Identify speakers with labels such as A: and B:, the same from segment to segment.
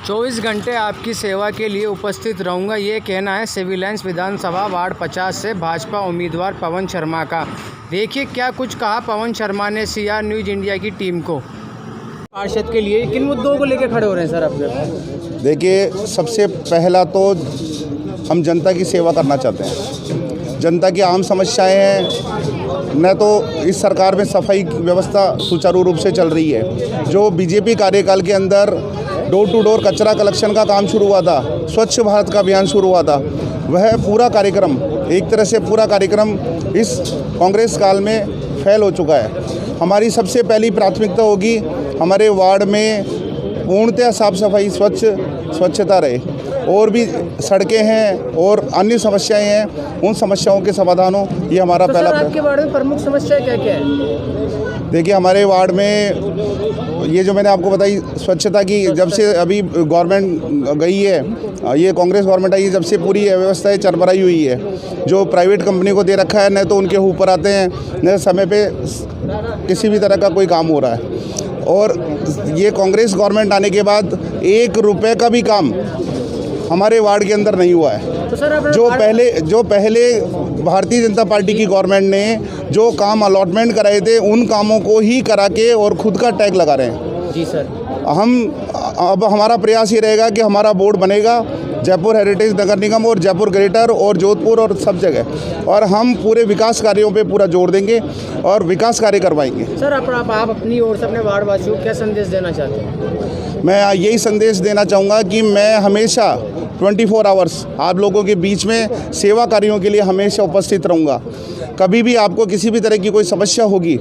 A: 24 घंटे आपकी सेवा के लिए उपस्थित रहूंगा, ये कहना है सिविल लाइंस विधानसभा वार्ड 50 से भाजपा उम्मीदवार पवन शर्मा का। देखिए क्या कुछ कहा पवन शर्मा ने CR न्यूज़ इंडिया की टीम को। पार्षद के लिए किन मुद्दों को लेकर खड़े हो रहे हैं सर अपने?
B: देखिए, सबसे पहला तो हम जनता की सेवा करना चाहते हैं। जनता की आम समस्याएं हैं, न तो इस सरकार में सफाई व्यवस्था सुचारू रूप से चल रही है। जो बीजेपी कार्यकाल के अंदर डोर टू डोर कचरा कलेक्शन का काम शुरू हुआ था, स्वच्छ भारत का अभियान शुरू हुआ था, वह पूरा कार्यक्रम एक तरह से पूरा कार्यक्रम इस कांग्रेस काल में फेल हो चुका है। हमारी सबसे पहली प्राथमिकता होगी हमारे वार्ड में पूर्णतः साफ सफाई स्वच्छता रहे। और भी सड़कें हैं और अन्य समस्याएं हैं, उन समस्याओं के समाधान हो, ये हमारा पहला।
A: आपके वार्ड में प्रमुख समस्या क्या क्या है?
B: देखिए, हमारे वार्ड में ये जो मैंने आपको बताई स्वच्छता की, जब से अभी गवर्नमेंट गई है, ये कांग्रेस गवर्नमेंट आई, जब से पूरी व्यवस्थाएं चरमराई हुई है। जो प्राइवेट कंपनी को दे रखा है, न तो उनके ऊपर आते हैं, न समय पे किसी भी तरह का कोई काम हो रहा है। और ये कांग्रेस गवर्नमेंट आने के बाद 1 रुपये का भी काम हमारे वार्ड के अंदर नहीं हुआ है।
A: तो सर
B: जो पहले भारतीय जनता पार्टी की गवर्नमेंट ने जो काम अलॉटमेंट कराए थे, उन कामों को ही करा के और खुद का टैग लगा रहे हैं।
A: जी सर।
B: अब हमारा प्रयास ये रहेगा कि हमारा बोर्ड बनेगा जयपुर हेरिटेज नगर निगम और जयपुर ग्रेटर और जोधपुर और सब जगह, और हम पूरे विकास कार्यों पे पूरा जोर देंगे और विकास कार्य करवाएंगे।
A: सर आप अपनी ओर से अपने वार्ड वासियों को क्या संदेश देना चाहते हैं?
B: मैं यही संदेश देना चाहूँगा कि मैं हमेशा 24 आवर्स आप लोगों के बीच में सेवा कार्यों के लिए हमेशा उपस्थित रहूँगा। कभी भी आपको किसी भी तरह की कोई समस्या होगी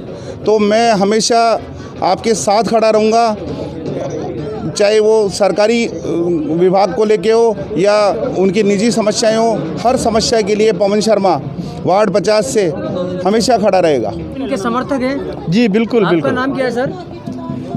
B: तो मैं हमेशा आपके साथ खड़ा रहूँगा, चाहे वो सरकारी विभाग को लेके हो या उनकी निजी समस्याएं हो। हर समस्या के लिए पवन शर्मा वार्ड 50 से हमेशा खड़ा रहेगा।
A: इनके समर्थक हैं?
C: जी बिल्कुल।
A: आपका नाम क्या है सर?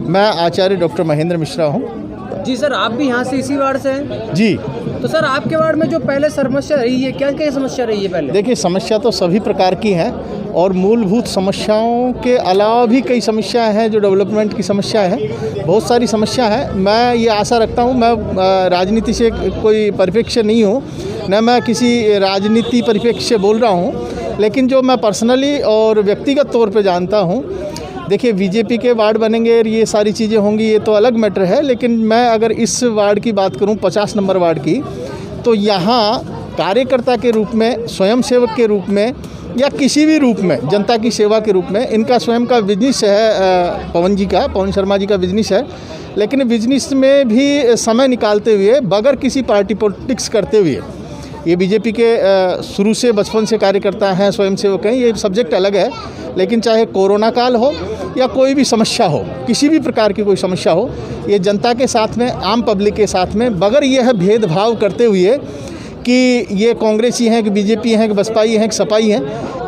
C: मैं आचार्य डॉक्टर महेंद्र मिश्रा हूँ।
A: जी सर, आप भी यहाँ से इसी वार्ड से हैं?
C: जी।
A: तो सर आपके वार्ड में जो पहले समस्या रही है, क्या क्या समस्या रही है पहले?
C: देखिए, समस्या तो सभी प्रकार की हैं और मूलभूत समस्याओं के अलावा भी कई समस्याएं हैं। जो डेवलपमेंट की समस्या है, बहुत सारी समस्या है। मैं ये आशा रखता हूँ, मैं राजनीति से कोई परिप्रेक्ष्य नहीं हूँ, न मैं किसी राजनीति परिप्रेक्ष्य से बोल रहा हूँ, लेकिन जो मैं पर्सनली और व्यक्तिगत तौर पे जानता हूँ, देखिए बीजेपी के वार्ड बनेंगे, ये सारी चीज़ें होंगी, ये तो अलग मैटर है। लेकिन मैं अगर इस वार्ड की बात करूं, 50 नंबर वार्ड की, तो यहाँ कार्यकर्ता के रूप में, स्वयंसेवक के रूप में या किसी भी रूप में जनता की सेवा के रूप में इनका स्वयं का बिजनेस है। पवन शर्मा जी का बिजनेस है, लेकिन बिजनेस में भी समय निकालते हुए, बगैर किसी पार्टी पॉलिटिक्स करते हुए, ये बीजेपी के शुरू से बचपन से कार्यकर्ता हैं, स्वयंसेवक हैं, ये सब्जेक्ट अलग है। लेकिन चाहे कोरोना काल हो या कोई भी समस्या हो, किसी भी प्रकार की कोई समस्या हो, ये जनता के साथ में, आम पब्लिक के साथ में, बगैर यह भेदभाव करते हुए कि ये कांग्रेसी हैं कि बीजेपी हैं कि बसपाई हैं कि सपाई हैं,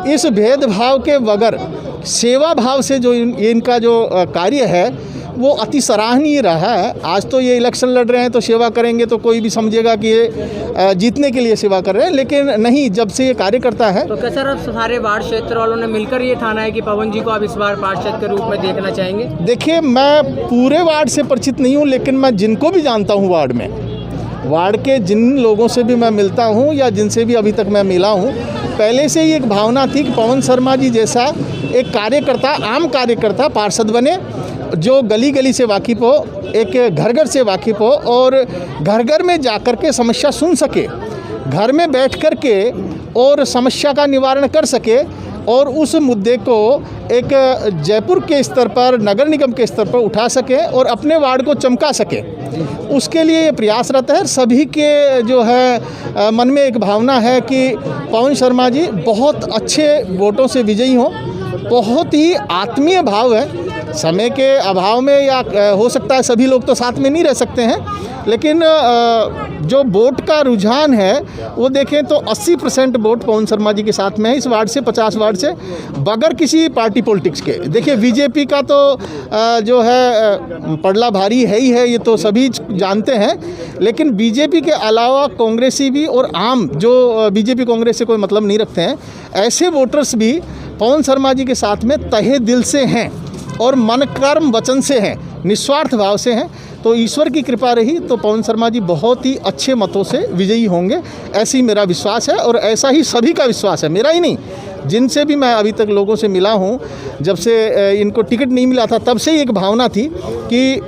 C: इस भेदभाव के बगैर सेवा भाव से जो इनका जो कार्य है वो अति सराहनीय रहा है। आज तो ये इलेक्शन लड़ रहे हैं तो सेवा करेंगे तो कोई भी समझेगा कि ये जीतने के लिए सेवा कर रहे हैं, लेकिन नहीं, जब से ये कार्य करता है।
A: तो क्या सर अब सारे वार्ड क्षेत्र वालों ने मिलकर ये ठाना है कि पवन जी को आप इस बार पार्षद के रूप में देखना चाहेंगे?
C: देखिए, मैं पूरे वार्ड से परिचित नहीं हूँ, लेकिन मैं जिनको भी जानता हूँ वार्ड के जिन लोगों से भी मैं मिलता हूँ या जिनसे भी अभी तक मैं मिला हूँ, पहले से ही एक भावना थी कि पवन शर्मा जी जैसा एक कार्यकर्ता, आम कार्यकर्ता पार्षद बने, जो गली गली से वाकिफ़ हो, एक घर घर से वाकिफ़ हो और घर घर में जाकर के समस्या सुन सके, घर में बैठ कर के और समस्या का निवारण कर सके और उस मुद्दे को एक जयपुर के स्तर पर, नगर निगम के स्तर पर उठा सके और अपने वार्ड को चमका सके। उसके लिए ये प्रयासरत है। सभी के जो है मन में एक भावना है कि पवन शर्मा जी बहुत अच्छे वोटों से विजयी हों। बहुत ही आत्मीय भाव है। समय के अभाव में या हो सकता है सभी लोग तो साथ में नहीं रह सकते हैं, लेकिन जो वोट का रुझान है वो देखें तो 80% वोट पवन शर्मा जी के साथ में है इस वार्ड से, 50 वार्ड से, बगैर किसी पार्टी पॉलिटिक्स के। देखिए, बीजेपी का तो जो है पड़ला भारी है ही है, ये तो सभी जानते हैं, लेकिन बीजेपी के अलावा कांग्रेसी भी और आम जो बीजेपी कांग्रेस से कोई मतलब नहीं रखते हैं, ऐसे वोटर्स भी पवन शर्मा जी के साथ में तहे दिल से हैं और मन कर्म वचन से हैं, निस्वार्थ भाव से हैं। तो ईश्वर की कृपा रही तो पवन शर्मा जी बहुत ही अच्छे मतों से विजयी होंगे, ऐसी मेरा विश्वास है। और ऐसा ही सभी का विश्वास है, मेरा ही नहीं, जिनसे भी मैं अभी तक लोगों से मिला हूँ, जब से इनको टिकट नहीं मिला था तब से ही एक भावना थी कि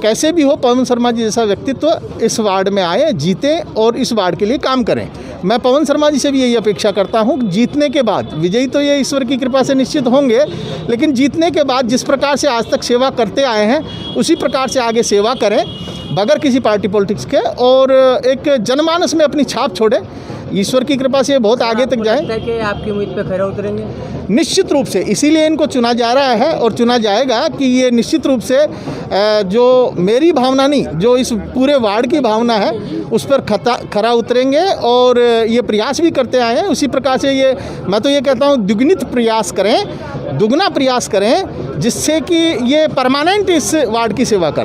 C: कैसे भी हो पवन शर्मा जी जैसा व्यक्तित्व इस वार्ड में आए, जीते और इस वार्ड के लिए काम करें। मैं पवन शर्मा जी से भी यही अपेक्षा करता हूं कि जीतने के बाद, विजयी तो ये ईश्वर की कृपा से निश्चित होंगे, लेकिन जीतने के बाद जिस प्रकार से आज तक सेवा करते आए हैं उसी प्रकार से आगे सेवा करें बगैर किसी पार्टी पॉलिटिक्स के, और एक जनमानस में अपनी छाप छोड़े। ईश्वर की कृपा से बहुत आगे तक जाए।
A: कि आपकी उम्मीद पे खरे उतरेंगे?
C: निश्चित रूप से, इसीलिए इनको चुना जा रहा है और चुना जाएगा कि ये निश्चित रूप से जो मेरी भावना नहीं, जो इस पूरे वार्ड की भावना है उस पर खरा उतरेंगे और ये प्रयास भी करते आए हैं। उसी प्रकार से ये, मैं तो ये कहता हूँ, दुगुनित प्रयास करें, दुगना प्रयास करें, जिससे कि ये परमानेंट इस वार्ड की सेवा कर सकें।